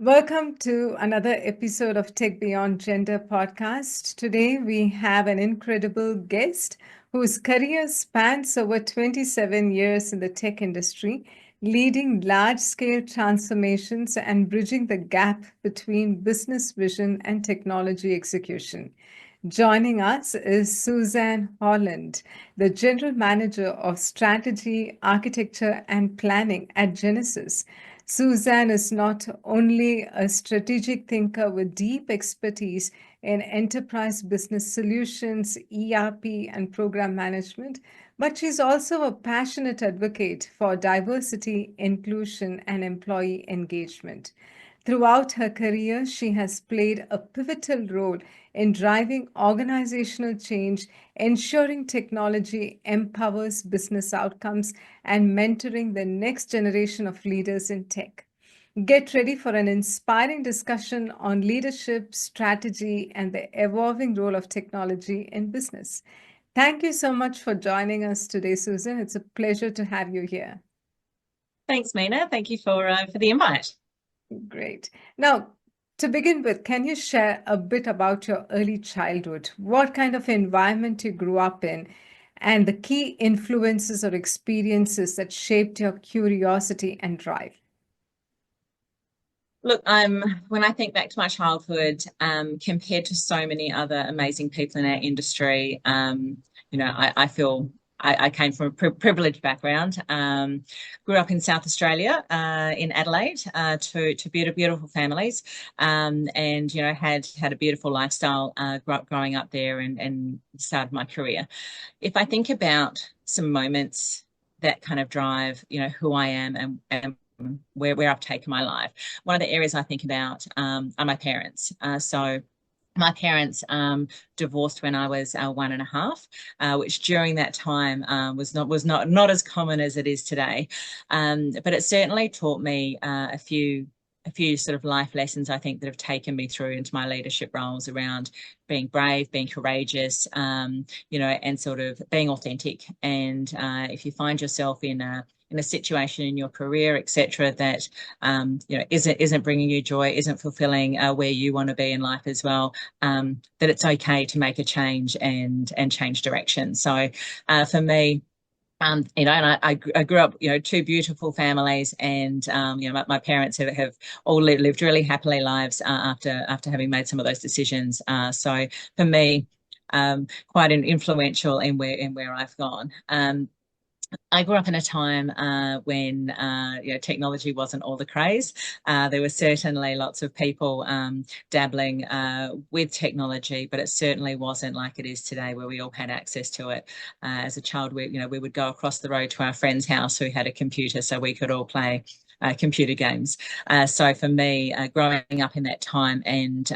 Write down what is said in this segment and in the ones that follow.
Welcome to another episode of Tech Beyond Gender podcast. Today we have an incredible guest whose career spans over 27 years in the tech industry, leading large scale transformations and bridging the gap between business vision and technology execution. Joining us is Suzanne Holland, the General Manager of Strategy, Architecture, and Planning at Genesis. Suzanne is not only a strategic thinker with deep expertise in enterprise business solutions, ERP, and program management, but she's also a passionate advocate for diversity, inclusion, and employee engagement. Throughout her career, she has played a pivotal role in driving organizational change, ensuring technology empowers business outcomes, and mentoring the next generation of leaders in tech. Get ready for an inspiring discussion on leadership, strategy, and the evolving role of technology in business. Thank you so much for joining us today, Susan. It's a pleasure to have you here. Thanks, Meena. Thank you for the invite. Great. Now, to begin with, can you share a bit about your early childhood? What kind of environment you grew up in, and the key influences or experiences that shaped your curiosity and drive? Look, when I think back to my childhood, compared to so many other amazing people in our industry, I feel I came from a privileged background. Grew up in South Australia, in Adelaide, to beautiful families, and had a beautiful lifestyle growing up there and started my career. If I think about some moments that kind of drive, who I am and where I've taken my life. One of the areas I think about are my parents. So my parents divorced when I was 1.5, which during that time was not as common as it is today. But it certainly taught me a few sort of life lessons, I think, that have taken me through into my leadership roles around being brave, being courageous, and sort of being authentic. And if you find yourself in a situation in your career, etc., that isn't bringing you joy, isn't fulfilling where you want to be in life as well, that it's okay to make a change and change direction. So for me, and I grew up, two beautiful families, and my parents have all lived really happily lives after having made some of those decisions. So for me, quite an influential in where I've gone. I grew up in a time when technology wasn't all the craze. There were certainly lots of people dabbling with technology, but it certainly wasn't like it is today, where we all had access to it. As a child, we would go across the road to our friend's house who had a computer, so we could all play computer games. So for me, growing up in that time and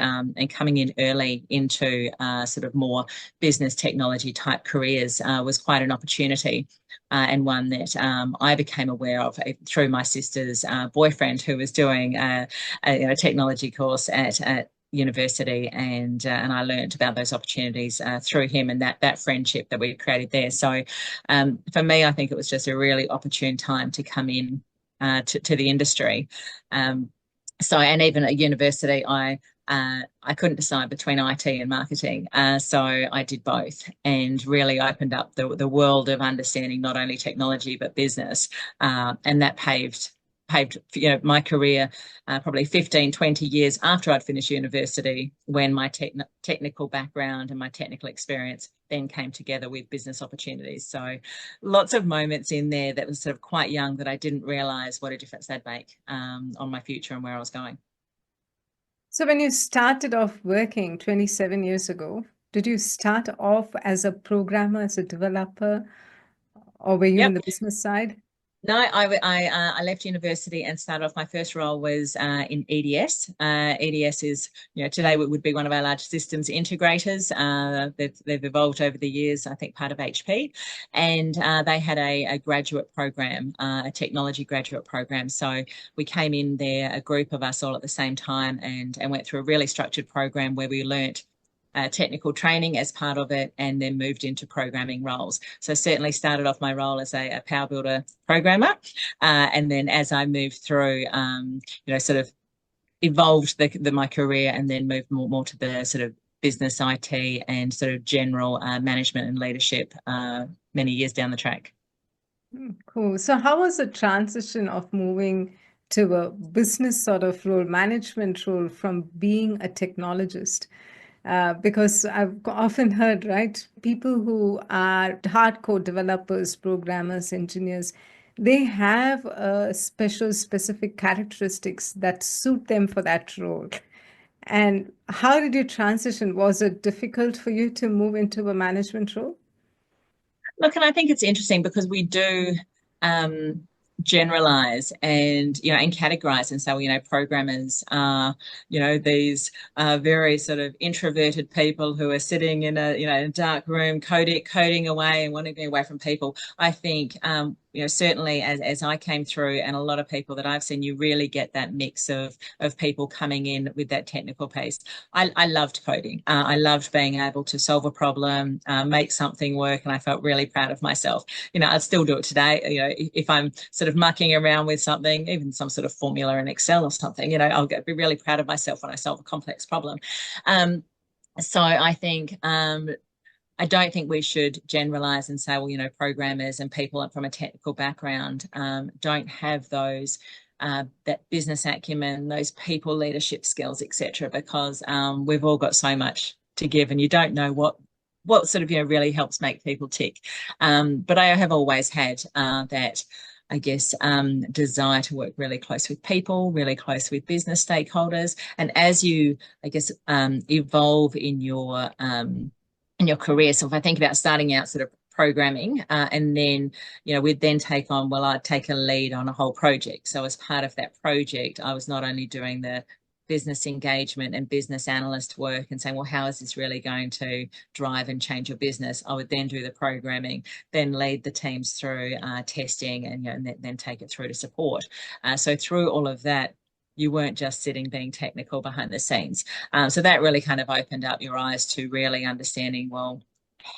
coming in early into sort of more business technology type careers was quite an opportunity. And one that I became aware of through my sister's boyfriend, who was doing a technology course at university, and I learned about those opportunities through him and that friendship that we created there. So for me, I think it was just a really opportune time to come in to the industry. And even at university, I couldn't decide between IT and marketing. So I did both, and really opened up the world of understanding not only technology but business. And that paved my career probably 15, 20 years after I'd finished university, when my technical background and my technical experience then came together with business opportunities. So lots of moments in there that was sort of quite young that I didn't realize what a difference they'd make on my future and where I was going. So, when you started off working 27 years ago, did you start off as a programmer, as a developer, or were you in Yep. the business side? No, I left university and started off. My first role was in EDS. EDS is, today would be one of our large systems integrators. They've evolved over the years, I think part of HP, and they had a graduate program, a technology graduate program. So we came in there, a group of us all at the same time, and went through a really structured program where we learnt technical training as part of it, and then moved into programming roles. So certainly started off my role as a Power Builder programmer, and then as I moved through, sort of evolved my career and then moved more to the sort of business IT and sort of general management and leadership many years down the track. Cool. So, how was the transition of moving to a business sort of role, management role, from being a technologist? Because I've often heard, right, people who are hardcore developers, programmers, engineers, they have specific characteristics that suit them for that role. And how did you transition? Was it difficult for you to move into a management role? Look, and I think it's interesting because we do generalize and and categorize and say, well, programmers are these very sort of introverted people who are sitting in a dark room coding away and wanting to be away from people. I think certainly as I came through, and a lot of people that I've seen, you really get that mix of people coming in with that technical piece. I loved coding. I loved being able to solve a problem, make something work, and I felt really proud of myself. I'd still do it today. If I'm sort of mucking around with something, even some sort of formula in Excel or something, I'll be really proud of myself when I solve a complex problem. So I think I don't think we should generalize and say, well, programmers and people from a technical background don't have those that business acumen, those people leadership skills, etc., because we've all got so much to give, and you don't know what sort of really helps make people tick. But I have always had that, I guess, desire to work really close with people, really close with business stakeholders, and as you, I guess, evolve in your career. So if I think about starting out sort of programming and then we'd then take on, well, I'd take a lead on a whole project. So as part of that project, I was not only doing the business engagement and business analyst work and saying, well, how is this really going to drive and change your business? I would then do the programming, then lead the teams through testing and then take it through to support. So through all of that, you weren't just sitting being technical behind the scenes. So that really kind of opened up your eyes to really understanding, well,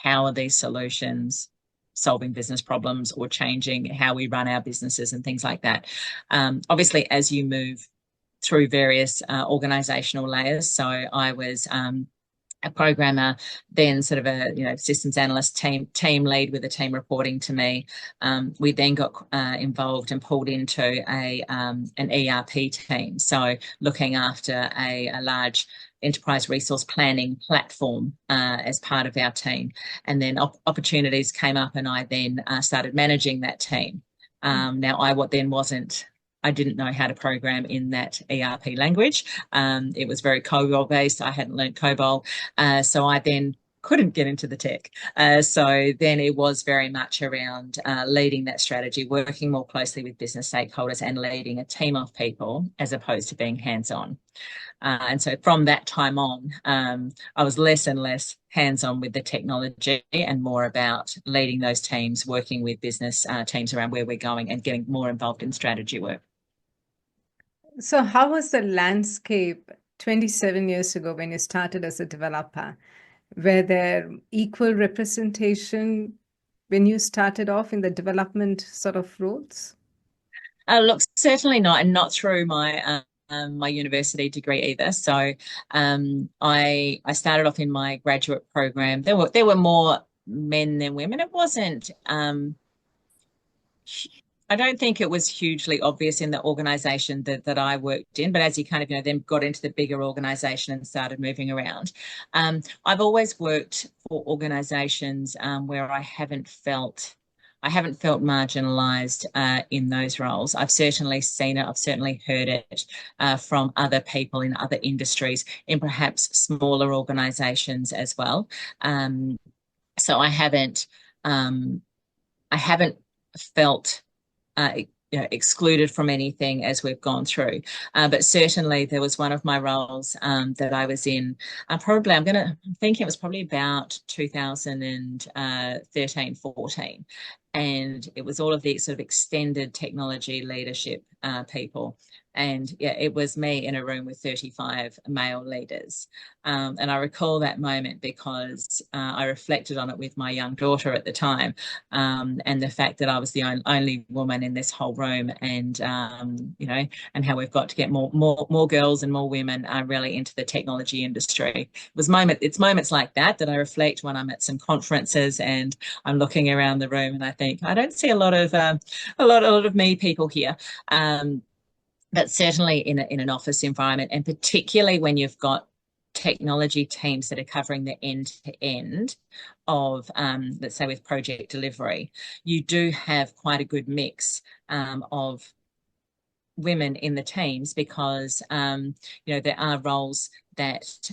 how are these solutions solving business problems or changing how we run our businesses and things like that. Obviously, as you move through various organizational layers. So I was a programmer, then sort of a systems analyst, team lead with a team reporting to me. We then got involved and pulled into an ERP team, so looking after a large enterprise resource planning platform as part of our team. And then opportunities came up, and I then started managing that team. Now, I didn't know how to program in that ERP language. It was very COBOL based. I hadn't learned COBOL. So I then couldn't get into the tech. So then it was very much around leading that strategy, working more closely with business stakeholders and leading a team of people as opposed to being hands-on. And so from that time on, I was less and less hands-on with the technology and more about leading those teams, working with business teams around where we're going and getting more involved in strategy work. So, how was the landscape 27 years ago when you started as a developer? Were there equal representation when you started off in the development sort of roles? Look, certainly not, and not through my university degree either. So I started off in my graduate program. There were more men than women. It wasn't. I don't think it was hugely obvious in the organisation that I worked in, but as you kind of then got into the bigger organisation and started moving around, I've always worked for organisations where I haven't felt marginalised in those roles. I've certainly seen it. I've certainly heard it from other people in other industries, in perhaps smaller organisations as well. So I haven't felt excluded from anything as we've gone through. But certainly there was one of my roles that I was in, probably, I'm thinking it was probably about 2013, 14. and it was all of the sort of extended technology leadership people. And yeah, it was me in a room with 35 male leaders. And I recall that moment because I reflected on it with my young daughter at the time, and the fact that I was the only woman in this whole room, and and how we've got to get more girls and more women really into the technology industry. It's moments like that that I reflect when I'm at some conferences and I'm looking around the room and I think I don't see a lot of me people here. But certainly in an office environment, and particularly when you've got technology teams that are covering the end to end of, let's say, with project delivery, you do have quite a good mix of women in the teams because there are roles that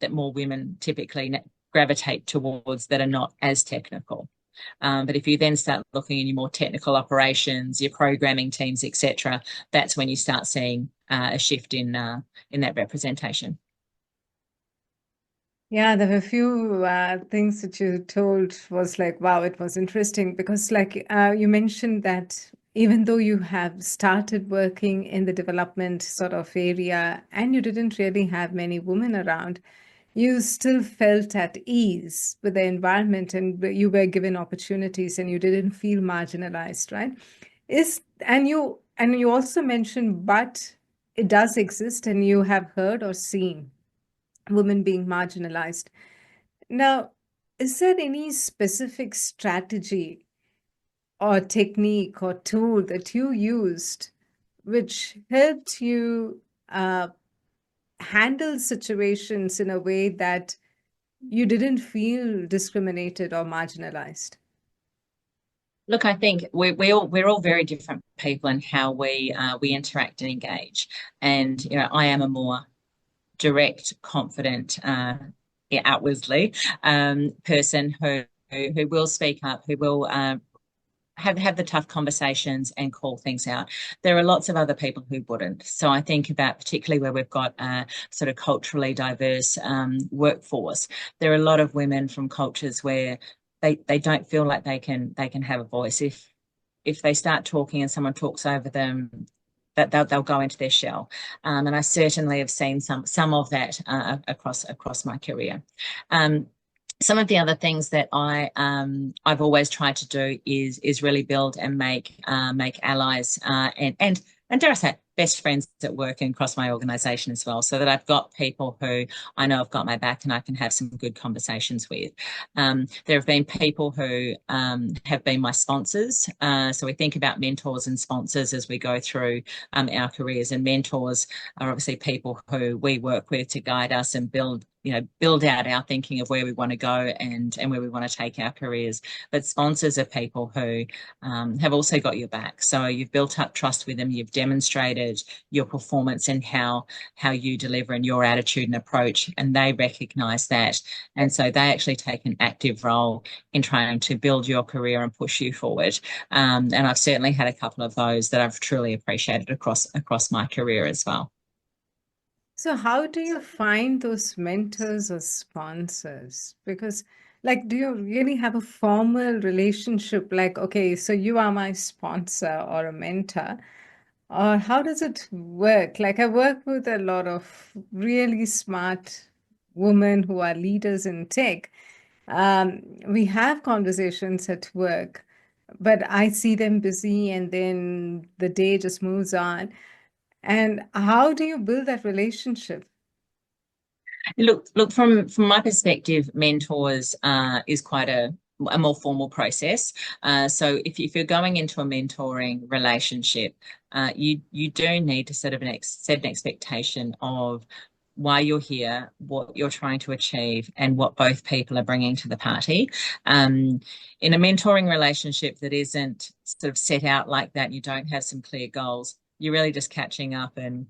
more women typically gravitate towards that are not as technical. But if you then start looking in your more technical operations, your programming teams, etc., that's when you start seeing a shift in that representation. Yeah, there were a few things that you told was like, wow, it was interesting because, like, you mentioned that even though you have started working in the development sort of area and you didn't really have many women around, you still felt at ease with the environment and you were given opportunities and you didn't feel marginalized, right? And you also mentioned, but it does exist and you have heard or seen women being marginalized. Now, is there any specific strategy or technique or tool that you used which helped you handle situations in a way that you didn't feel discriminated or marginalized? Look, I think we're all very different people in how we interact and engage. And I am a more direct, confident, outwardly person who will speak up, who will have the tough conversations and call things out. There are lots of other people who wouldn't. So I think about particularly where we've got a sort of culturally diverse workforce. There are a lot of women from cultures where they don't feel like they can have a voice. If they start talking and someone talks over them, that they'll go into their shell. And I certainly have seen some of that across my career. Some of the other things that I've always tried to do is really build and make allies and dare I say best friends at work and across my organisation as well, so that I've got people who I know have got my back and I can have some good conversations with. There have been people who have been my sponsors. So we think about mentors and sponsors as we go through our careers, and mentors are obviously people who we work with to guide us and build out our thinking of where we want to go and where we want to take our careers. But sponsors are people who have also got your back. So you've built up trust with them, you've demonstrated your performance and how you deliver and your attitude and approach, and they recognise that. And so they actually take an active role in trying to build your career and push you forward. And I've certainly had a couple of those that I've truly appreciated across my career as well. So how do you find those mentors or sponsors? Because, like, do you really have a formal relationship? Like, okay, so you are my sponsor or a mentor, or how does it work? Like, I work with a lot of really smart women who are leaders in tech. We have conversations at work, but I see them busy and then the day just moves on. And how do you build that relationship? Look from my perspective, mentors is quite a more formal process. So if you're going into a mentoring relationship, you do need to sort of set an expectation of why you're here, what you're trying to achieve, and what both people are bringing to the party. In a mentoring relationship that isn't sort of set out like that, you don't have some clear goals, you're really just catching up and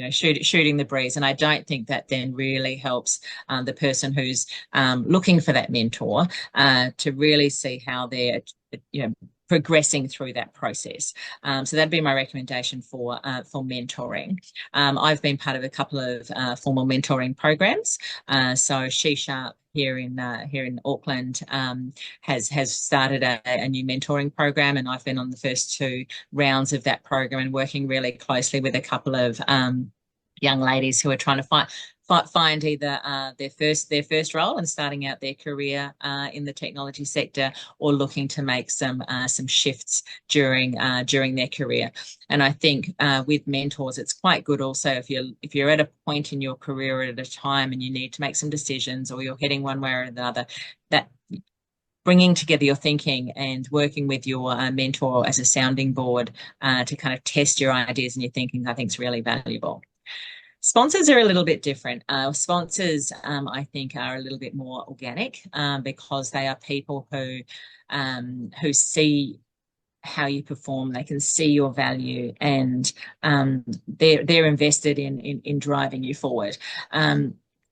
shooting the breeze. And I don't think that then really helps the person who's looking for that mentor to really see how they're progressing through that process. So that'd be my recommendation for mentoring. I've been part of a couple of formal mentoring programs. So She Sharp here in Auckland has started a new mentoring program, and I've been on the first two rounds of that program and working really closely with a couple of young ladies who are trying to find either their first role and starting out their career in the technology sector, or looking to make some shifts during their career. And I think with mentors, it's quite good also if you're at a point in your career at a time and you need to make some decisions, or you're heading one way or another, that bringing together your thinking and working with your mentor as a sounding board to kind of test your ideas and your thinking, I think is really valuable. Sponsors are a little bit different. Sponsors, I think, are a little bit more organic because they are people who see how you perform. They can see your value, and they're invested in driving you forward.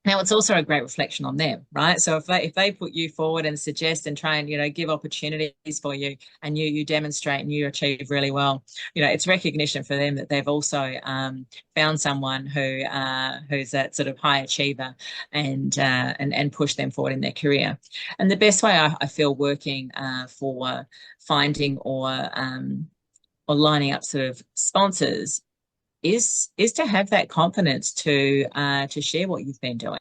Now, it's also a great reflection on them, right? So if they put you forward and suggest and try and give opportunities for you, and you demonstrate and you achieve really well, it's recognition for them that they've also found someone who's that sort of high achiever, and push them forward in their career. And the best way I feel working for finding or lining up sort of sponsors is to have that confidence to share what you've been doing.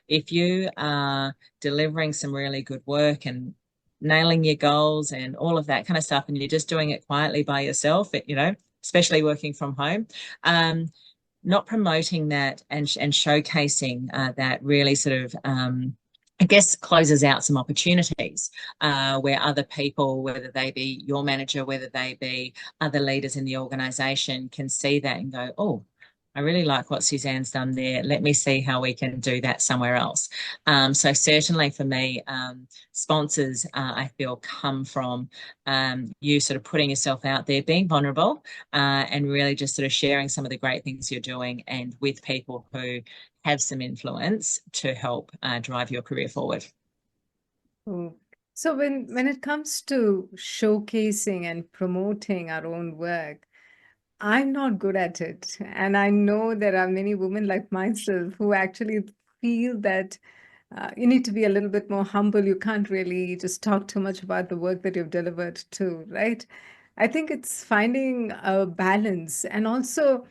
If you are delivering some really good work and nailing your goals and all of that kind of stuff, and you're just doing it quietly by yourself, especially working from home, not promoting that and showcasing that really sort of I guess closes out some opportunities where other people, whether they be your manager, whether they be other leaders in the organisation, can see that and go, oh, I really like what Suzanne's done there. Let me see how we can do that somewhere else. So certainly for me, sponsors, I feel, come from you sort of putting yourself out there, being vulnerable, and really just sort of sharing some of the great things you're doing, and with people who have some influence to help drive your career forward. Oh. So when it comes to showcasing and promoting our own work, I'm not good at it. And I know there are many women like myself who actually feel that you need to be a little bit more humble. You can't really just talk too much about the work that you've delivered too, right? I think it's finding a balance. And also,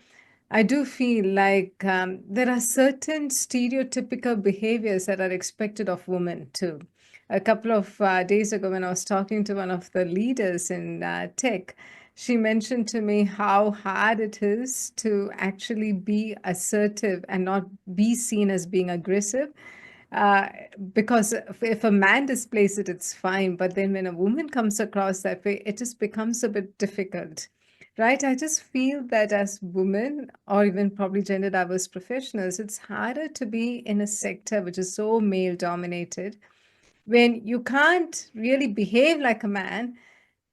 I do feel like there are certain stereotypical behaviors that are expected of women too. A couple of days ago, when I was talking to one of the leaders in tech, she mentioned to me how hard it is to actually be assertive and not be seen as being aggressive. Uh, because if a man displays it, it's fine. But then when a woman comes across that way, it just becomes a bit difficult. Right. I just feel that as women, or even probably gender diverse professionals, it's harder to be in a sector which is so male dominated, when you can't really behave like a man.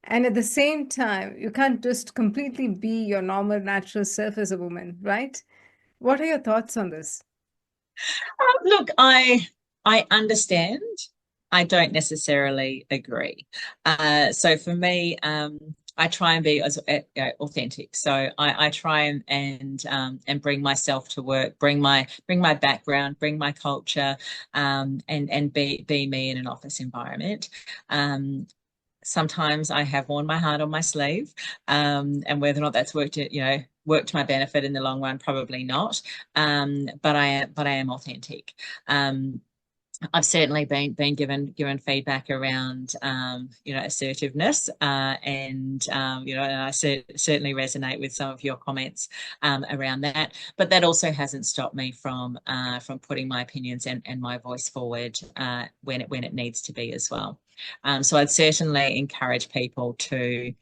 And at the same time, you can't just completely be your normal, natural self as a woman. Right. What are your thoughts on this? Look, I understand. I don't necessarily agree. So for me, I try and be as authentic. So I try and bring myself to work, bring my background, bring my culture, and be me in an office environment. Sometimes I have worn my heart on my sleeve, and whether or not that's worked to my benefit in the long run, probably not. But I am authentic. I've certainly been given feedback around assertiveness, and and I certainly resonate with some of your comments around that. But that also hasn't stopped me from putting my opinions and my voice forward when it needs to be as well. So I'd certainly encourage people to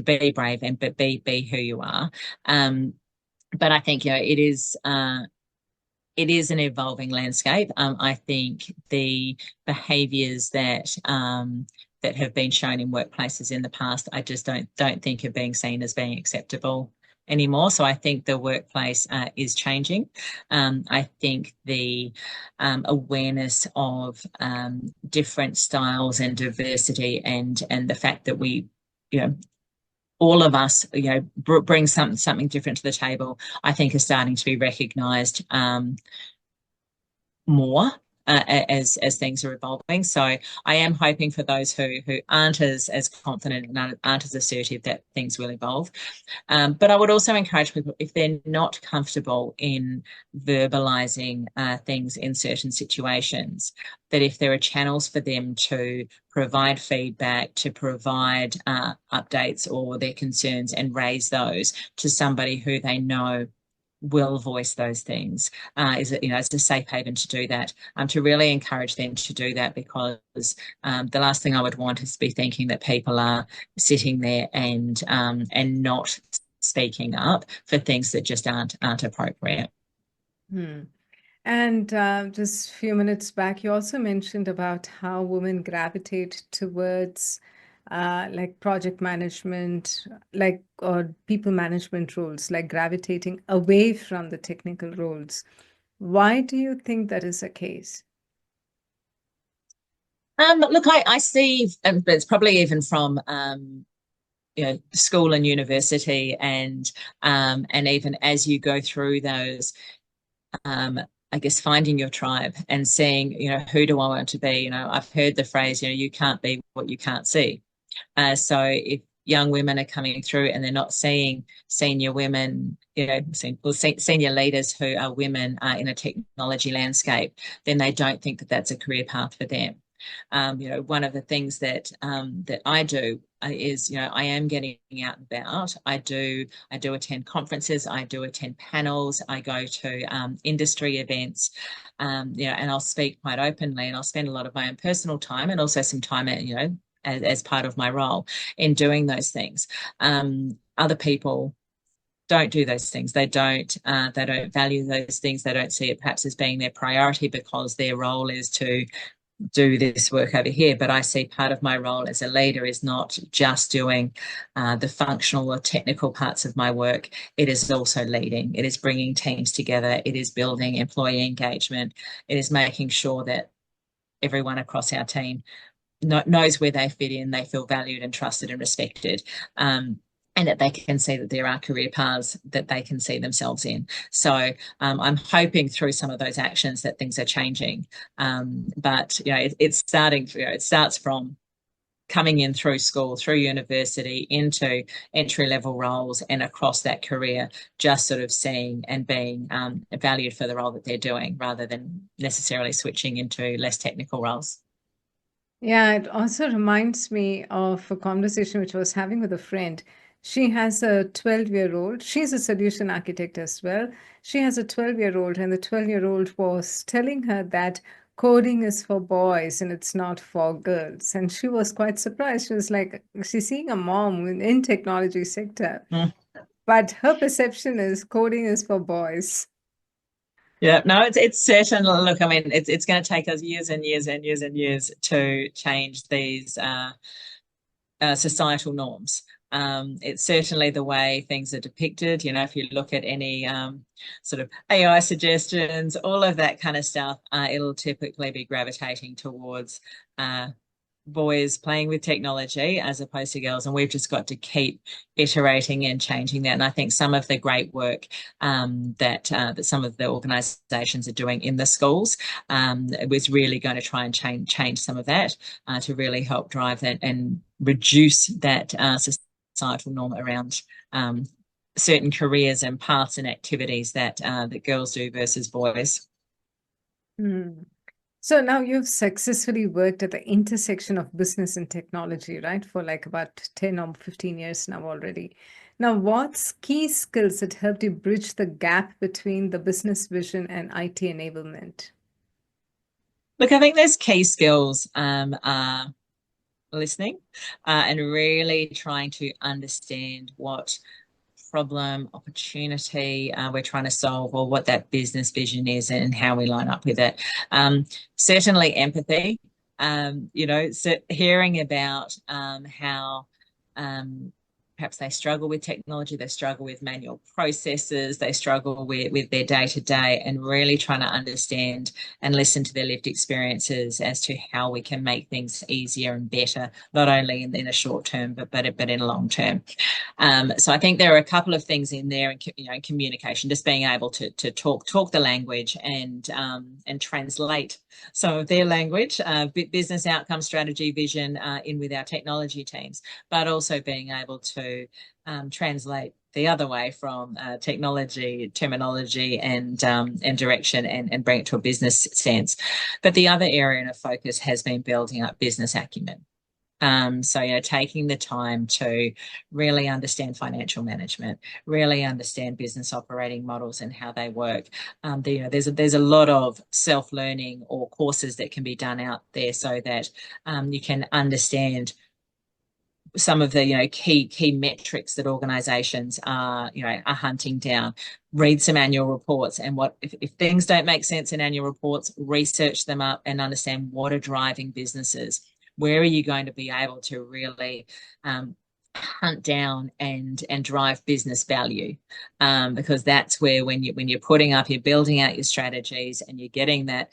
be brave and be who you are. But I think it is an evolving landscape. I think the behaviours that have been shown in workplaces in the past, I just don't think are being seen as being acceptable anymore. So I think the workplace is changing. I think the awareness of different styles and diversity, and the fact that we you know, all of us, bring something different to the table, I think is starting to be recognised more as things are evolving. So I am hoping for those who aren't as confident and aren't as assertive that things will evolve. But I would also encourage people, if they're not comfortable in verbalizing things in certain situations, that if there are channels for them to provide feedback, to provide updates or their concerns and raise those to somebody who they know will voice those things, it's a safe haven to do that, to really encourage them to do that, because the last thing I would want is to be thinking that people are sitting there and not speaking up for things that just aren't appropriate. Hmm. And just a few minutes back, you also mentioned about how women gravitate towards like project management, like or people management roles, like gravitating away from the technical roles. Why do you think that is the case? Look, I see, but it's probably even from school and university, and even as you go through those, I guess, finding your tribe and seeing, who do I want to be? I've heard the phrase, you can't be what you can't see. So if young women are coming through and they're not seeing senior women, senior leaders who are women in a technology landscape, then they don't think that that's a career path for them. One of the things that I do is, I am getting out and about. I do attend conferences, I do attend panels, I go to industry events, and I'll speak quite openly, and I'll spend a lot of my own personal time and also some time at, as part of my role in doing those things. Other people don't do those things. They don't value those things. They don't see it perhaps as being their priority because their role is to do this work over here. But I see part of my role as a leader is not just doing the functional or technical parts of my work. It is also leading. It is bringing teams together. It is building employee engagement. It is making sure that everyone across our team knows where they fit in, they feel valued and trusted and respected, and that they can see that there are career paths that they can see themselves in. So I'm hoping through some of those actions that things are changing. But it's starting. It starts from coming in through school, through university, into entry-level roles and across that career, just sort of seeing and being valued for the role that they're doing, rather than necessarily switching into less technical roles. Yeah, it also reminds me of a conversation which I was having with a friend. She has a 12-year-old. She's a solution architect as well. She has a 12-year-old, and the 12-year-old was telling her that coding is for boys and it's not for girls. And she was quite surprised. She was like, she's seeing a mom in technology sector, Mm. but her perception is coding is for boys. Yeah, no, it's certain. Look, I mean, it's going to take us years and years and years and years to change these societal norms. It's certainly the way things are depicted. If you look at any sort of AI suggestions, all of that kind of stuff, it'll typically be gravitating towards boys playing with technology as opposed to girls, and we've just got to keep iterating and changing that. And I think some of the great work that some of the organisations are doing in the schools was really going to try and change some of that, to really help drive that and reduce that societal norm around certain careers and paths and activities that girls do versus boys. Hmm. So now you've successfully worked at the intersection of business and technology, right? For like about 10 or 15 years now already. Now, what's key skills that helped you bridge the gap between the business vision and IT enablement? Look, I think those key skills are listening, and really trying to understand what problem, opportunity we're trying to solve, or what that business vision is and how we line up with it. Certainly empathy, so hearing about how perhaps they struggle with technology, they struggle with manual processes, they struggle with their day-to-day, and really trying to understand and listen to their lived experiences as to how we can make things easier and better, not only in a short term, but in a long term. So I think there are a couple of things in there, and communication, just being able to talk the language and translate some of their language, business outcome, strategy, vision, in with our technology teams, but also being able to translate the other way from technology terminology and direction, and bring it to a business sense. But the other area of focus has been building up business acumen. So, taking the time to really understand financial management, really understand business operating models and how they work. There's a lot of self-learning or courses that can be done out there, so that you can understand some of the key metrics that organizations are hunting down. Read some annual reports, and if things don't make sense in annual reports, research them up and understand what are driving businesses. Where are you going to be able to really hunt down and drive business value? Because that's where, when you're building out your strategies and you're getting that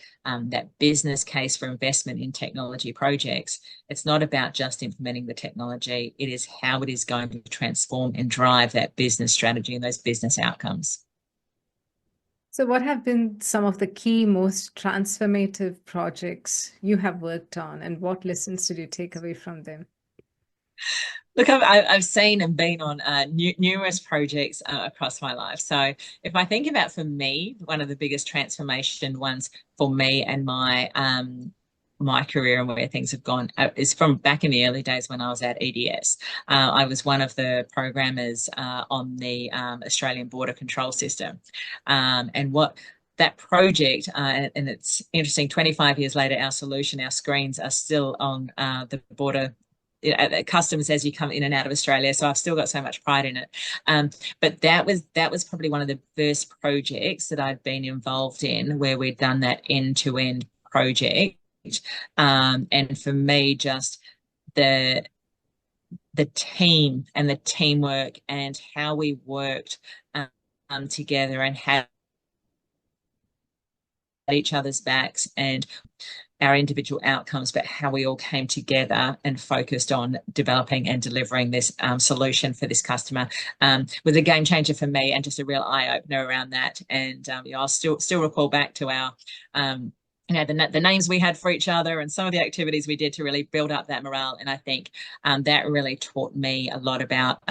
business case for investment in technology projects, it's not about just implementing the technology. It is how it is going to transform and drive that business strategy and those business outcomes. So, what have been some of the key, most transformative projects you have worked on, and what lessons did you take away from them? Look, I've seen and been on numerous projects across my life. So if I think about, for me, one of the biggest transformation ones for me and my career and where things have gone is from back in the early days when I was at EDS. I was one of the programmers on the Australian Border Control System. And what that project, and it's interesting, 25 years later, our solution, our screens are still on the border customs as you come in and out of Australia. So I've still got so much pride in it. But that was probably one of the first projects that I'd been involved in where we'd done that end-to-end project. And for me, just the team and the teamwork and how we worked together and had each other's backs and our individual outcomes, but how we all came together and focused on developing and delivering this solution for this customer was a game changer for me, and just a real eye opener around that. And I'll still recall back to our the names we had for each other and some of the activities we did to really build up that morale. And I think that really taught me a lot about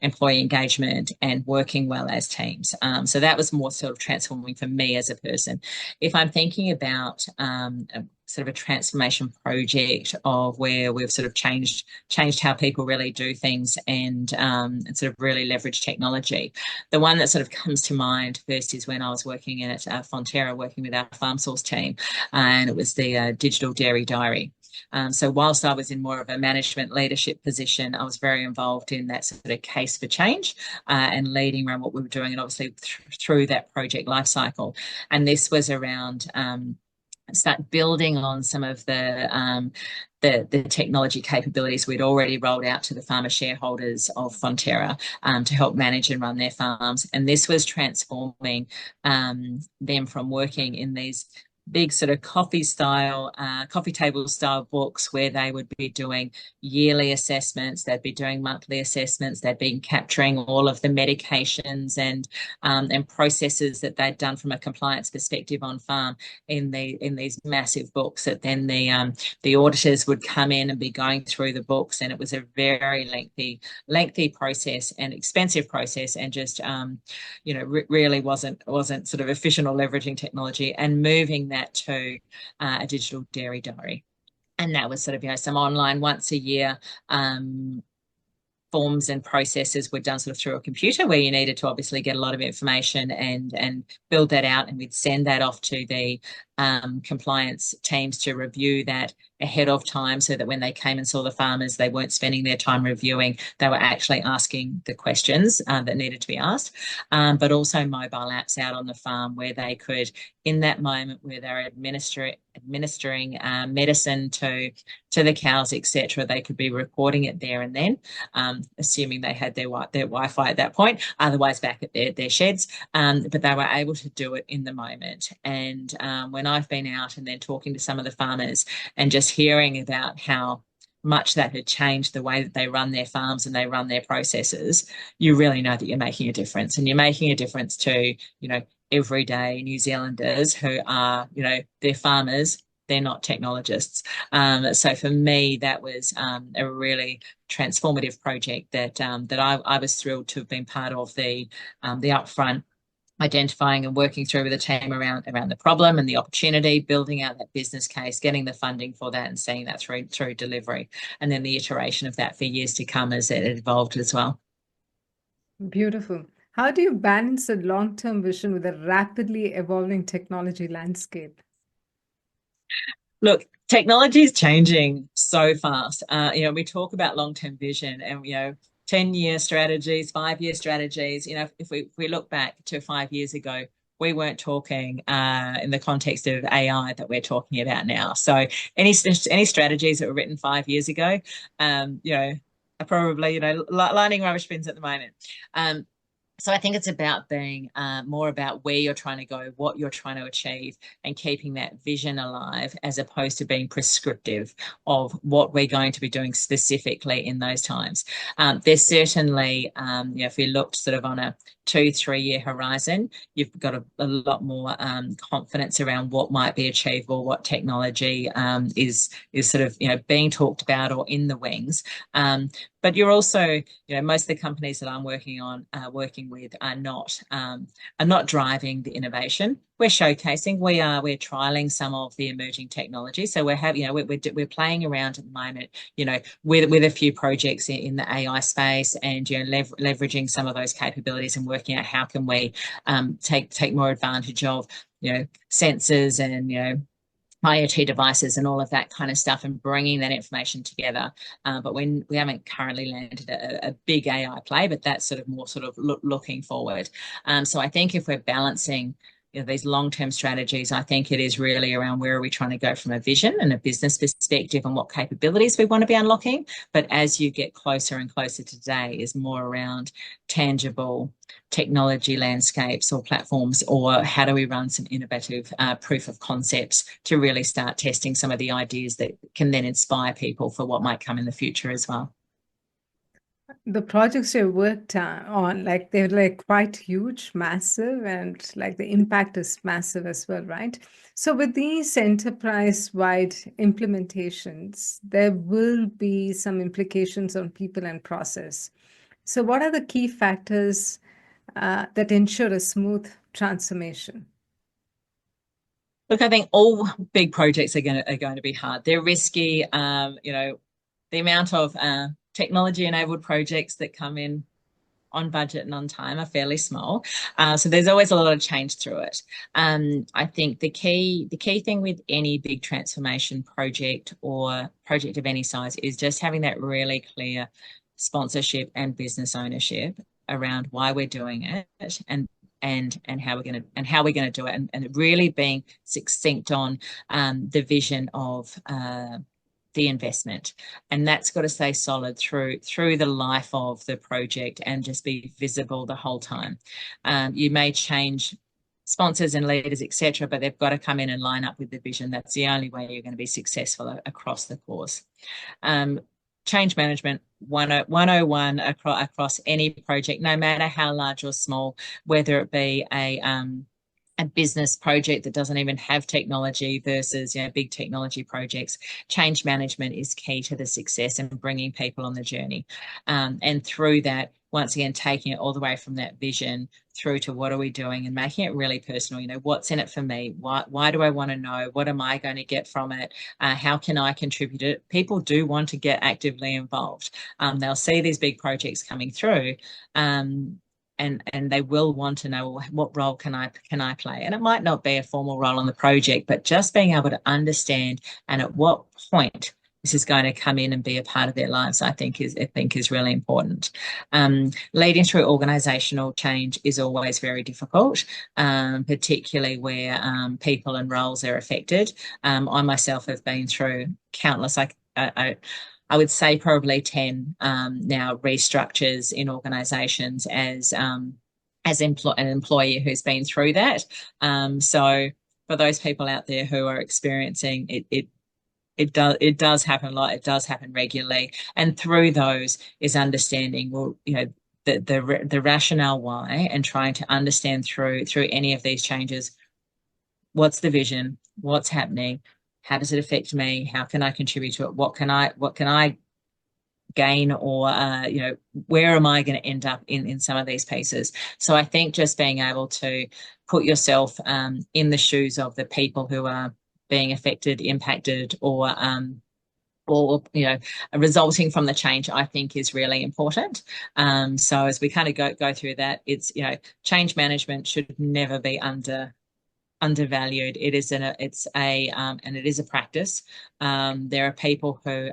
employee engagement and working well as teams. So that was more sort of transforming for me as a person. If I'm thinking about sort of a transformation project of where we've sort of changed how people really do things and sort of really leverage technology. The one that sort of comes to mind first is when I was working at Fonterra, working with our farm source team, and it was the digital dairy diary. So whilst I was in more of a management leadership position, I was very involved in that sort of case for change and leading around what we were doing, and obviously through that project lifecycle. And this was around start building on some of the technology capabilities we'd already rolled out to the farmer shareholders of Fonterra to help manage and run their farms. And this was transforming them from working in these big sort of coffee table style books where they would be doing yearly assessments, they'd be doing monthly assessments, they'd been capturing all of the medications and processes that they'd done from a compliance perspective on farm in these massive books, that then the auditors would come in and be going through the books. And it was a very lengthy process and expensive process, and just really wasn't sort of efficient or leveraging technology, and moving that to a digital dairy diary. And that was sort of some online once a year forms and processes were done sort of through a computer, where you needed to obviously get a lot of information and build that out, and we'd send that off to the compliance teams to review that ahead of time, so that when they came and saw the farmers, they weren't spending their time reviewing, they were actually asking the questions that needed to be asked. But also mobile apps out on the farm where they could, in that moment where they're administering medicine to the cows, etc., they could be recording it there and then, assuming they had their Wi-Fi at that point, otherwise back at their sheds. But they were able to do it in the moment. And when I've been out and then talking to some of the farmers and just hearing about how much that had changed the way that they run their farms and they run their processes, you really know that you're making a difference. And you're making a difference to, everyday New Zealanders who are, they're farmers, they're not technologists. So for me, that was a really transformative project that I was thrilled to have been part of the upfront identifying and working through with the team around the problem and the opportunity, building out that business case, getting the funding for that, and seeing that through delivery, and then the iteration of that for years to come as it evolved as well. Beautiful. How do you balance a long-term vision with a rapidly evolving technology landscape? Look, technology is changing so fast. We talk about long-term vision and, 10-year strategies, 5-year strategies. If we look back to 5 years ago, we weren't talking in the context of AI that we're talking about now. So any strategies that were written 5 years ago, are probably, lining rubbish bins at the moment. So I think it's about being more about where you're trying to go, what you're trying to achieve, and keeping that vision alive, as opposed to being prescriptive of what we're going to be doing specifically in those times. There's certainly, if we looked sort of on a 2-3 year horizon, you've got a lot more confidence around what might be achievable, what technology is sort of being talked about or in the wings. But you're also, most of the companies that I'm working with are not driving the innovation. We're showcasing, we're trialing some of the emerging technology. So we're playing around at the moment, with a few projects in the AI space, and leveraging some of those capabilities and working out how can we take more advantage of sensors and IoT devices and all of that kind of stuff, and bringing that information together. But we haven't currently landed a big AI play, but that's sort of more looking forward. So I think if we're balancing these long-term strategies, I think it is really around where are we trying to go from a vision and a business perspective, and what capabilities we want to be unlocking. But as you get closer and closer to today, is more around tangible technology landscapes or platforms, or how do we run some innovative proof of concepts to really start testing some of the ideas that can then inspire people for what might come in the future as well. The projects you worked on, like they're like quite huge, massive, and like the impact is massive as well, right? So with these enterprise-wide implementations, there will be some implications on people and process. So what are the key factors that ensure a smooth transformation? Look, I think all big projects are going to be hard. They're risky. The amount of technology-enabled projects that come in on budget and on time are fairly small. So there's always a lot of change through it. I think the key thing with any big transformation project or project of any size is just having that really clear sponsorship and business ownership around why we're doing it, and how we're going to do it, and really being succinct on the vision of the investment. And that's got to stay solid through the life of the project and just be visible the whole time. You may change sponsors and leaders, etc., but they've got to come in and line up with the vision. That's the only way you're going to be successful across the course. Change management 101 across any project, no matter how large or small, whether it be a business project that doesn't even have technology versus big technology projects. Change management is key to the success and bringing people on the journey, and through that, once again, taking it all the way from that vision through to what are we doing, and making it really personal. What's in it for me? Why do I want to know? What am I going to get from it? How can I contribute it? People do want to get actively involved. They'll see these big projects coming through, and they will want to know, well, what role can I play? And it might not be a formal role on the project, but just being able to understand and at what point this is going to come in and be a part of their lives, I think is really important. Leading through organisational change is always very difficult, particularly where people and roles are affected. I myself have been through countless, I would say probably 10 now restructures in organisations as an employee who's been through that. So for those people out there who are experiencing it, it does happen a lot. It does happen regularly, and through those is understanding, well, the rationale why, and trying to understand through any of these changes, what's the vision, what's happening, how does it affect me, how can I contribute to it, what can I gain, or where am I going to end up in some of these pieces. So I think just being able to put yourself in the shoes of the people who are being affected, impacted, or resulting from the change, I think is really important. So as we kind of go through that, it's change management should never be undervalued. It is and it is a practice. There are people who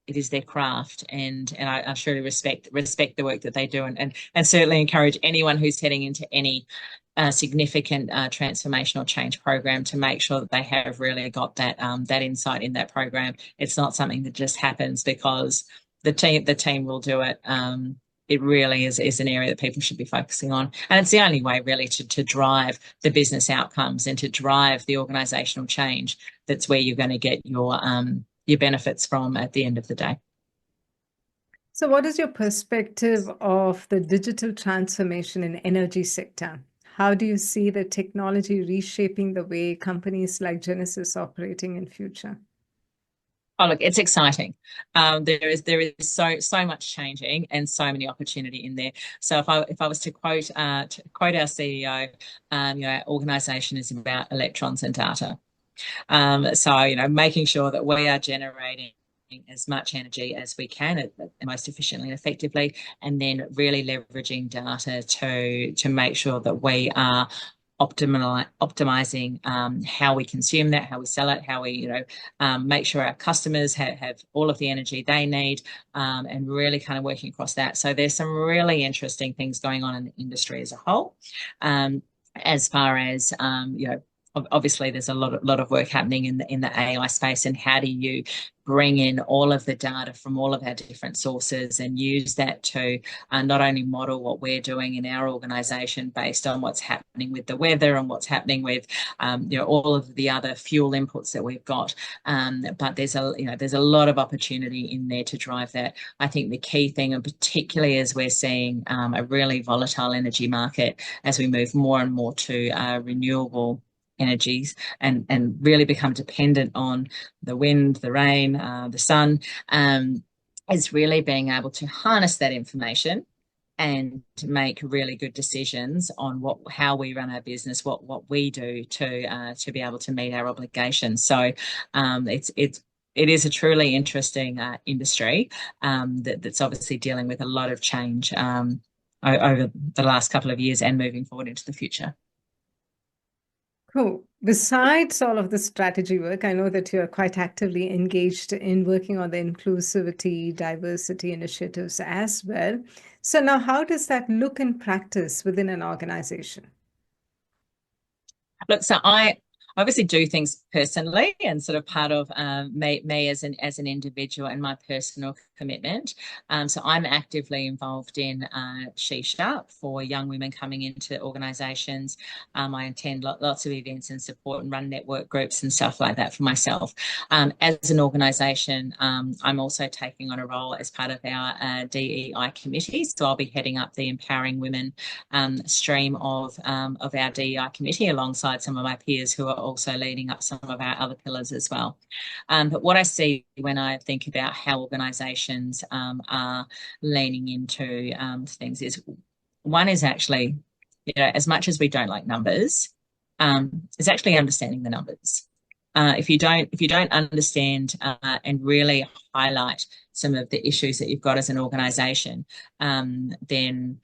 it is their craft, and I truly respect the work that they do, and certainly encourage anyone who's heading into any significant transformational change program to make sure that they have really got that insight in that program. It's not something that just happens because the team will do it. It really is an area that people should be focusing on. And it's the only way really to drive the business outcomes and to drive the organisational change. That's where you're going to get your benefits from at the end of the day. So what is your perspective of the digital transformation in energy sector? How do you see the technology reshaping the way companies like Genesis operating in future? Oh, look, it's exciting. There is so much changing and so many opportunity in there. So if I was to quote our CEO, our organisation is about electrons and data. So making sure that we are generating as much energy as we can most efficiently and effectively, and then really leveraging data to make sure that we are optimizing how we consume that, how we sell it, how we make sure our customers have all of the energy they need, and really kind of working across that. So there's some really interesting things going on in the industry as a whole. As far as obviously there's a lot of work happening in the AI space, and how do you bring in all of the data from all of our different sources and use that to not only model what we're doing in our organisation based on what's happening with the weather and what's happening with all of the other fuel inputs that we've got, but there's a lot of opportunity in there to drive that. I think the key thing, and particularly as we're seeing a really volatile energy market as we move more and more to renewable energies and really become dependent on the wind, the rain, the sun, is really being able to harness that information and to make really good decisions on how we run our business, what we do to be able to meet our obligations. So it is a truly interesting industry that's obviously dealing with a lot of change over the last couple of years and moving forward into the future. Cool. Besides all of the strategy work, I know that you are quite actively engaged in working on the inclusivity, diversity initiatives as well. So now how does that look in practice within an organization? Look, so I obviously do things personally, and sort of part of me as an individual and my personal commitment. So I'm actively involved in She Sharp for young women coming into organisations. I attend lots of events and support and run network groups and stuff like that for myself. As an organisation, I'm also taking on a role as part of our DEI committee. So I'll be heading up the Empowering Women stream of our DEI committee, alongside some of my peers who are also leading up some of our other pillars as well. But what I see when I think about how organisations are leaning into things is, one is actually, as much as we don't like numbers, is actually understanding the numbers. If you don't understand and really highlight some of the issues that you've got as an organisation, then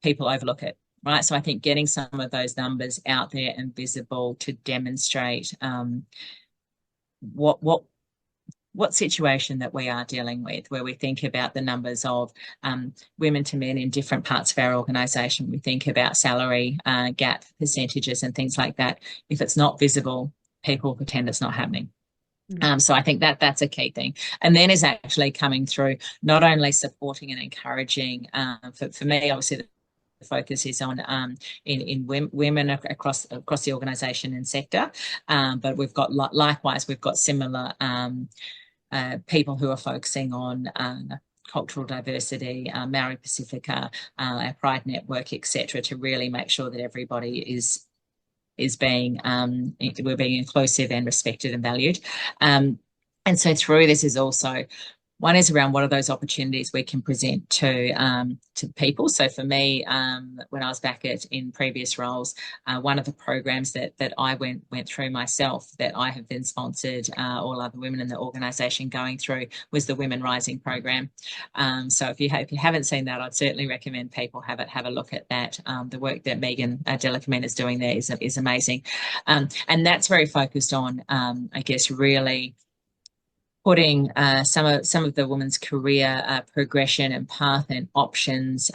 people overlook it. Right. So I think getting some of those numbers out there and visible to demonstrate what situation that we are dealing with, where we think about the numbers of women to men in different parts of our organisation. We think about salary gap percentages and things like that. If it's not visible, people pretend it's not happening. So I think that that's a key thing. And then is actually coming through, not only supporting and encouraging, for me, obviously, the focus is on in women across the organisation and sector, but we've got likewise we've got similar people who are focusing on cultural diversity, Maori Pacifica, our Pride Network, etc., to really make sure that everybody is being we're being inclusive and respected and valued. And so through this is also one is around what are those opportunities we can present to people. So for me, when I was back in previous roles, one of the programs that I went through myself that I have then sponsored all other women in the organisation going through was the Women Rising program. So if you haven't seen that, I'd certainly recommend people have a look at that. The work that Megan Delacomene is doing there is amazing, and that's very focused on, I guess, really putting some of the woman's career progression and path and options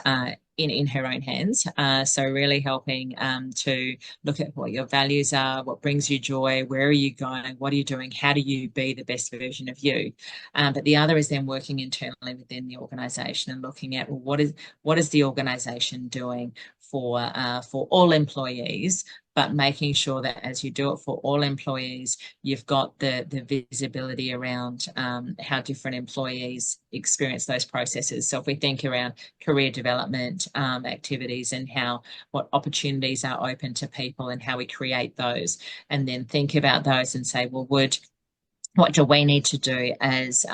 in her own hands. So really helping to look at what your values are, what brings you joy, where are you going, what are you doing, how do you be the best version of you. But the other is then working internally within the organisation and looking at, well, what is the organisation doing for all employees, but making sure that as you do it for all employees, you've got the visibility around how different employees experience those processes. So if we think around career development activities and what opportunities are open to people and how we create those, and then think about those and say, well, what do we need to do as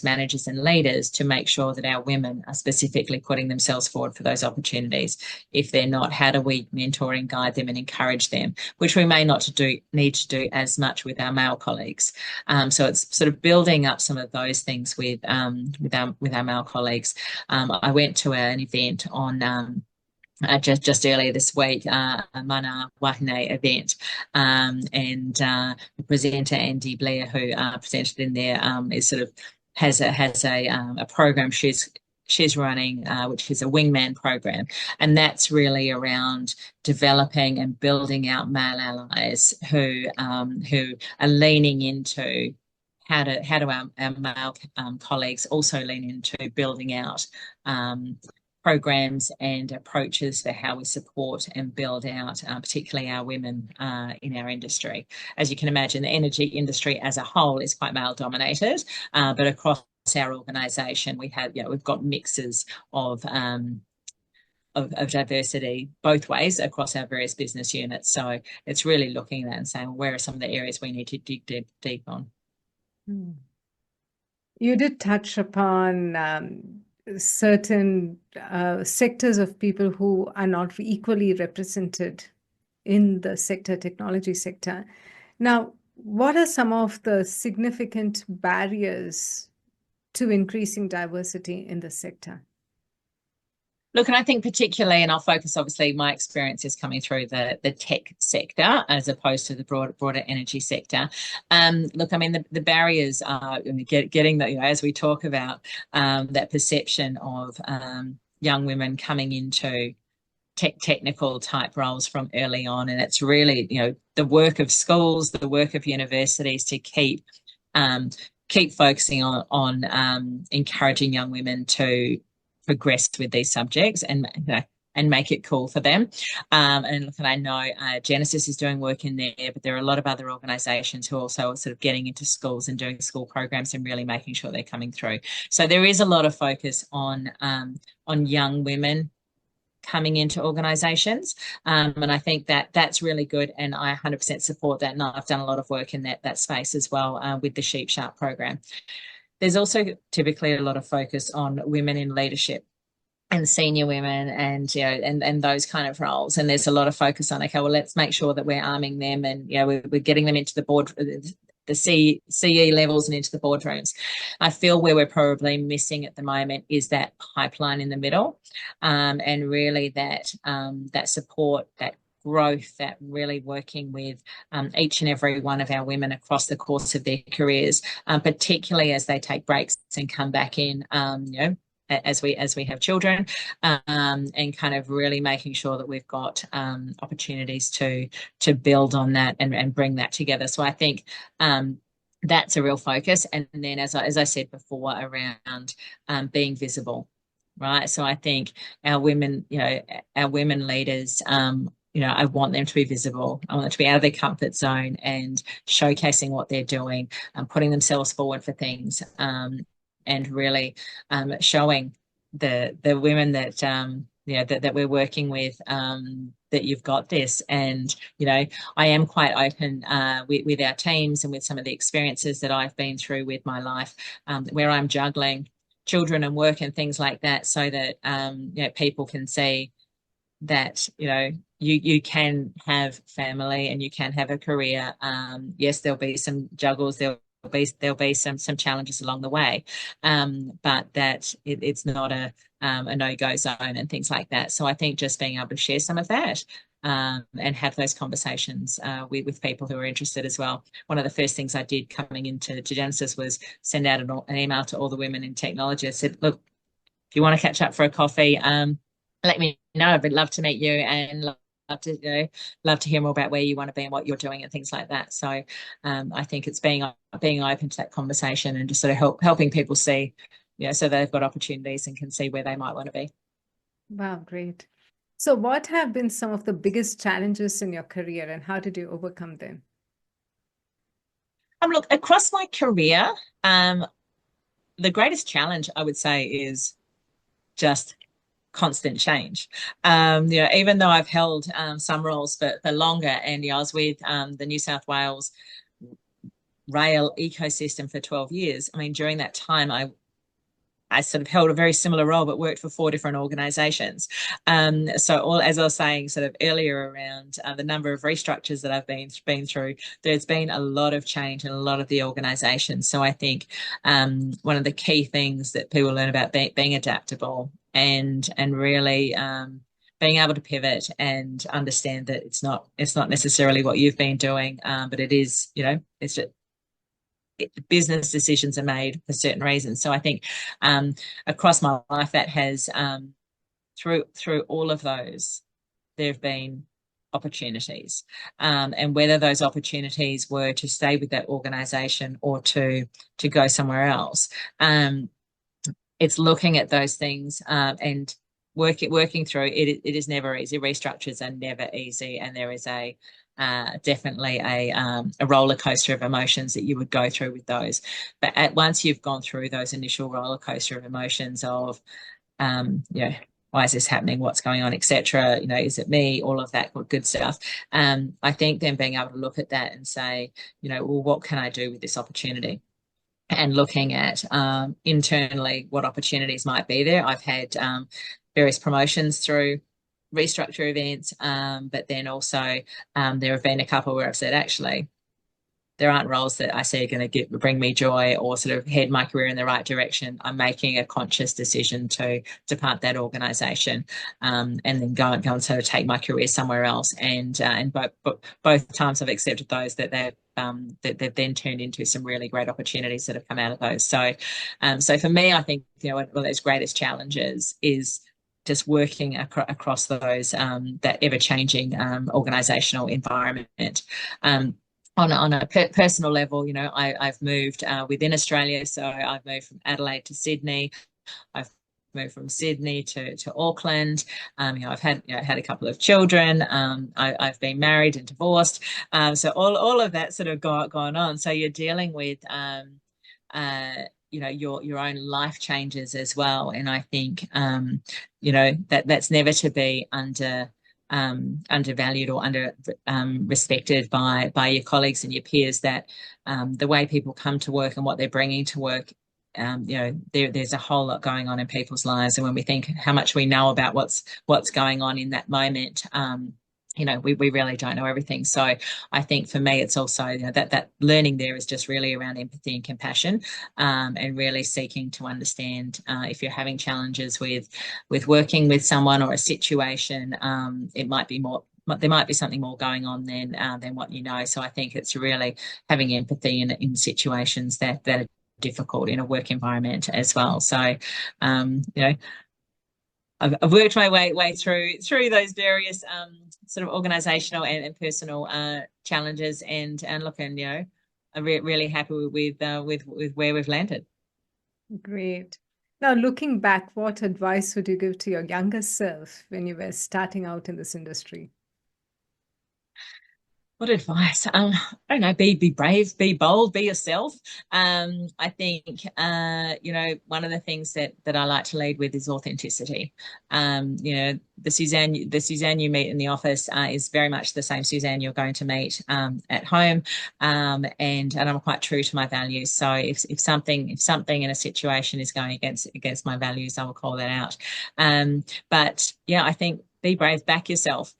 managers and leaders to make sure that our women are specifically putting themselves forward for those opportunities? If they're not, how do we mentor and guide them and encourage them, which we may not need to do as much with our male colleagues. So it's sort of building up some of those things with our male colleagues. I went to an event on just earlier this week, a Mana Wahine event, and the presenter Andy Blair, who presented in there, is sort of has a program she's running, which is a wingman program, and that's really around developing and building out male allies who are leaning into how do our male colleagues also lean into building out programs and approaches for how we support and build out, particularly our women in our industry. As you can imagine, the energy industry as a whole is quite male dominated, but across our organisation, we've got mixes of diversity both ways across our various business units. So it's really looking at that and saying, well, where are some of the areas we need to dig deep on? You did touch upon certain sectors of people who are not equally represented in the technology sector. Now, what are some of the significant barriers to increasing diversity in the sector? Look, and I think particularly, and I'll focus, obviously, my experience is coming through the tech sector as opposed to the broader energy sector. Look, I mean, the barriers are getting that, as we talk about that perception of young women coming into technical type roles from early on. And it's really, the work of schools, the work of universities to keep focusing on encouraging young women to progress with these subjects and make it cool for them. And look, and I know Genesis is doing work in there, but there are a lot of other organisations who also are sort of getting into schools and doing school programs and really making sure they're coming through. So there is a lot of focus on young women coming into organisations, and I think that's really good, and I 100% support that. And I've done a lot of work in that space as well with the Sheep Sharp program. There's also typically a lot of focus on women in leadership and senior women and and those kind of roles, and there's a lot of focus on, okay, well, let's make sure that we're arming them and we're getting them into the CE levels and into the boardrooms. I feel where we're probably missing at the moment is that pipeline in the middle, and really that support, that growth, that really working with each and every one of our women across the course of their careers, particularly as they take breaks and come back in, as we have children, and kind of really making sure that we've got opportunities to build on that and bring that together. So I think that's a real focus. And then, as I said before, around being visible, right? So I think our women leaders, I want them to be visible. I want them to be out of their comfort zone and showcasing what they're doing, putting themselves forward for things, and really showing the women that that we're working with, that you've got this. And I am quite open with our teams and with some of the experiences that I've been through with my life, where I'm juggling children and work and things like that, so that people can see that you can have family and you can have a career. Yes, there'll be some juggles, there'll be some challenges along the way, but that it's not a no-go zone and things like that. So I think just being able to share some of that, and have those conversations with people who are interested as well. One of the first things I did coming into Genesis was send out an email to all the women in technology. I said, look, if you want to catch up for a coffee, let me know. I'd love to meet you, and love to hear more about where you want to be and what you're doing and things like that. So I think it's being open to that conversation and just sort of helping people see, so they've got opportunities and can see where they might want to be. Wow, great. So what have been some of the biggest challenges in your career, and how did you overcome them? Look, across my career, the greatest challenge I would say is just constant change. Even though I've held some roles for longer, and I was with the New South Wales rail ecosystem for 12 years. I mean, during that time, I sort of held a very similar role, but worked for 4 different organisations. So as I was saying sort of earlier around the number of restructures that I've been through, there's been a lot of change in a lot of the organisations. So I think one of the key things that people learn about being adaptable and really being able to pivot and understand that it's not necessarily what you've been doing, but it is, it's just business decisions are made for certain reasons. So I think across my life, that has through all of those, there have been opportunities, and whether those opportunities were to stay with that organisation or to go somewhere else, it's looking at those things and working through it. It is never easy. Restructures are never easy, and there is definitely a roller coaster of emotions that you would go through with those. But once you've gone through those initial roller coaster of emotions of, why is this happening? What's going on, etc. Is it me? All of that good stuff. I think then being able to look at that and say, well, what can I do with this opportunity? And looking at internally what opportunities might be there. I've had various promotions through restructure events, but then also there have been a couple where I've said, actually, there aren't roles that I see are going to bring me joy or sort of head my career in the right direction. I'm making a conscious decision to depart that organisation, and then go and sort of take my career somewhere else. And both times I've accepted those, that they've then turned into some really great opportunities that have come out of those. So for me, I think one of those greatest challenges is just working across those that ever-changing organisational environment. On a personal level, I've moved within Australia. So I've moved from Adelaide to Sydney. I've moved from Sydney to Auckland. I've had a couple of children. I've been married and divorced. So all of that sort of gone on. So you're dealing with your own life changes as well. And I think that's never to be undervalued or respected by your colleagues and your peers, that the way people come to work and what they're bringing to work, there's a whole lot going on in people's lives. And when we think how much we know about what's going on in that moment, we really don't know everything. So I think for me, it's also, that learning there is just really around empathy and compassion, and really seeking to understand, if you're having challenges with working with someone or a situation, it might be more. There might be something more going on than what you know. So I think it's really having empathy in situations that are difficult in a work environment as well. So, I've worked my way through those various sort of organizational and personal challenges, and looking, I'm really happy with where we've landed. Great. Now, looking back, what advice would you give to your younger self when you were starting out in this industry? What advice? I don't know. Be brave, be bold, be yourself. I think one of the things that I like to lead with is authenticity. The Suzanne you meet in the office is very much the same Suzanne you're going to meet at home, and I'm quite true to my values. So if something in a situation is going against my values, I will call that out. But yeah, I think be brave, back yourself.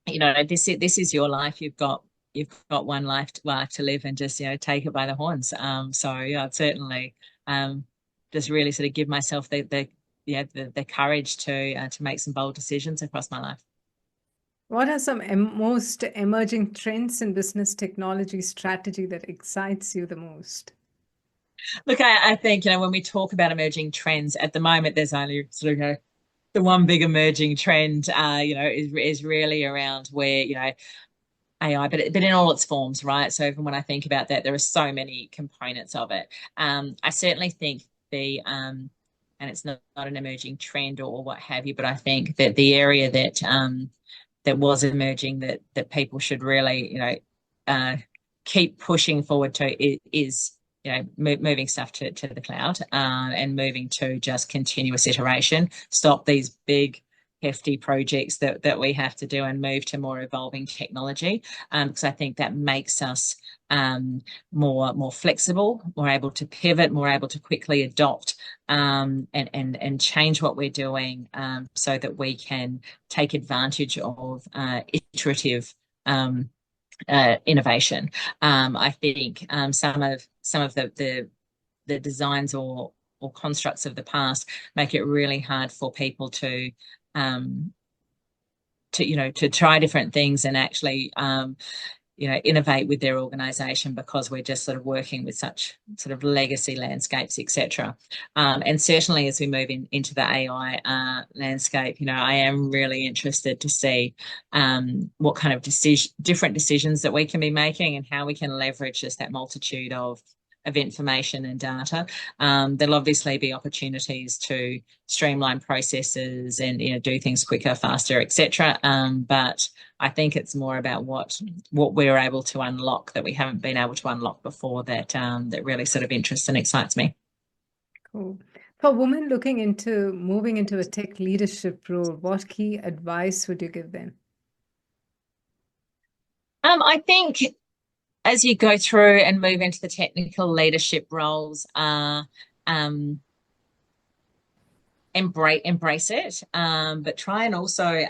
This is your life. You've got one life to live, and just take it by the horns. So yeah, I'd certainly just really sort of give myself the courage to make some bold decisions across my life. What are some most emerging trends in business technology strategy that excites you the most? Look, I think when we talk about emerging trends at the moment, there's only sort of the one big emerging trend, is really around where AI, but in all its forms, right? So even when I think about that, there are so many components of it. I certainly think and it's not an emerging trend or what have you, but I think that the area that was emerging that people should really, uh, keep pushing forward to is moving stuff to the cloud, and moving to just continuous iteration. Stop these big hefty projects that we have to do, and move to more evolving technology, because I think that makes us more flexible, more able to pivot, more able to quickly adopt, and change what we're doing, so that we can take advantage of iterative innovation. I think some of the designs or constructs of the past make it really hard for people um, to try different things and actually innovate with their organization, because we're just sort of working with such sort of legacy landscapes, etc. And certainly as we move into the AI landscape, I am really interested to see what kind of different decisions that we can be making, and how we can leverage just that multitude of information and data. There'll obviously be opportunities to streamline processes and do things quicker, faster, etc. But I think it's more about what we're able to unlock that we haven't been able to unlock before, that really sort of interests and excites me. Cool. For women looking into moving into a tech leadership role, what key advice would you give them? I think as you go through and move into the technical leadership roles, embrace it, but try and also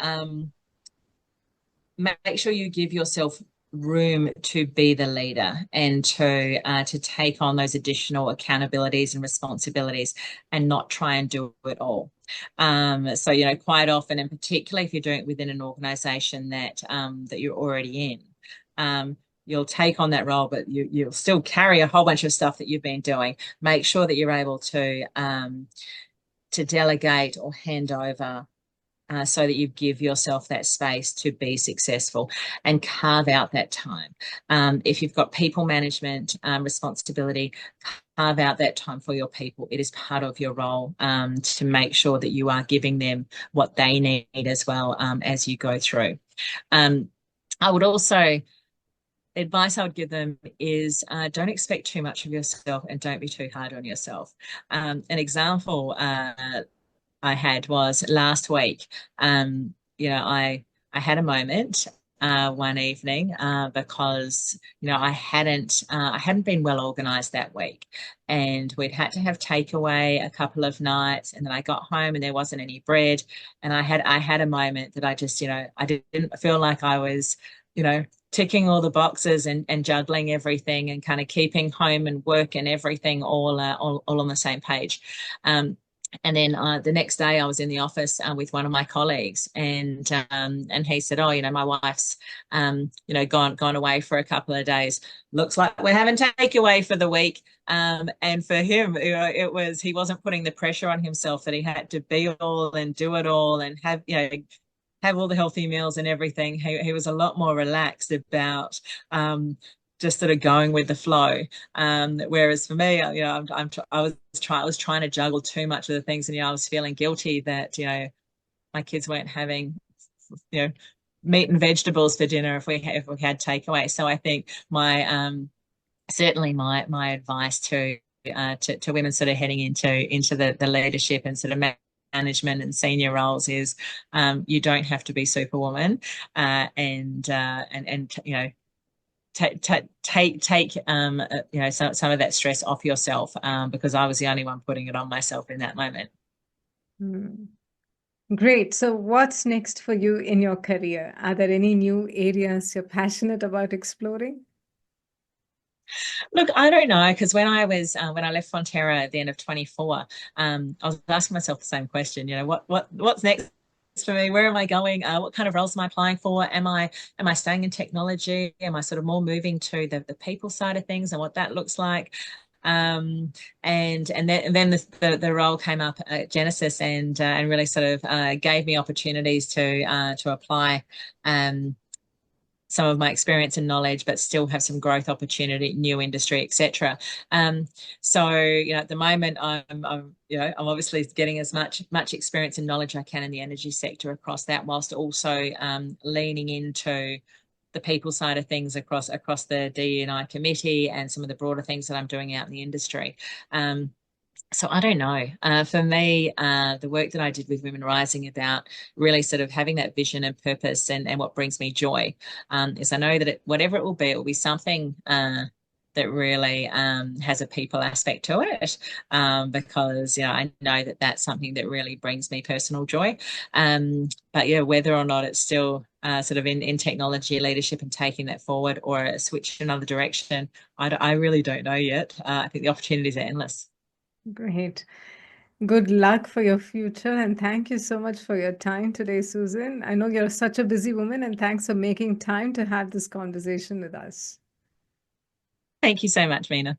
make sure you give yourself room to be the leader, and to take on those additional accountabilities and responsibilities, and not try and do it all. So quite often, and particularly if you're doing it within an organization that you're already in, you'll take on that role, but you'll still carry a whole bunch of stuff that you've been doing. Make sure that you're able to delegate or hand over, so that you give yourself that space to be successful, and carve out that time. If you've got people management responsibility, carve out that time for your people. It is part of your role, to make sure that you are giving them what they need as well, as you go through. I would also advice I would give them is, don't expect too much of yourself, and don't be too hard on yourself. An example I had was last week. I had a moment one evening because I hadn't been well organized that week, and we'd had to have takeaway a couple of nights, and then I got home and there wasn't any bread, and I had a moment that I just I didn't feel like I was ticking all the boxes and juggling everything and kind of keeping home and work and everything all on the same page. And then the next day I was in the office with one of my colleagues, and he said, "Oh, my wife's gone away for a couple of days. Looks like we're having takeaway for the week." And for him, he wasn't putting the pressure on himself that he had to be all and do it all and have all the healthy meals and everything. He was a lot more relaxed about just sort of going with the flow. Whereas for me, I was trying to juggle too much of the things, and I was feeling guilty that my kids weren't having meat and vegetables for dinner if we had takeaway. So I think certainly my advice to women sort of heading into the leadership and sort of management and senior roles is you don't have to be Superwoman, and take some of that stress off yourself, because I was the only one putting it on myself in that moment. Hmm. Great. So, what's next for you in your career? Are there any new areas you're passionate about exploring? Look, I don't know, because when I left Fonterra at the end of 24, I was asking myself the same question. What's next for me? Where am I going? What kind of roles am I applying for? Am I staying in technology? Am I sort of more moving to the people side of things and what that looks like? And then the role came up at Genesis, and really sort of gave me opportunities to apply some of my experience and knowledge, but still have some growth opportunity, new industry, etc. So at the moment, I'm obviously getting as much experience and knowledge I can in the energy sector across that, whilst also leaning into the people side of things across the DE&I committee and some of the broader things that I'm doing out in the industry. So I don't know. For me, the work that I did with Women Rising about really sort of having that vision and purpose, and what brings me joy, is I know that whatever it will be something that really has a people aspect to it, because I know that that's something that really brings me personal joy. But yeah, whether or not it's still sort of in technology leadership and taking that forward, or a switch in another direction, I really don't know yet. I think the opportunities are endless. Great. Good luck for your future. And thank you so much for your time today, Susan. I know you're such a busy woman, and thanks for making time to have this conversation with us. Thank you so much, Mina.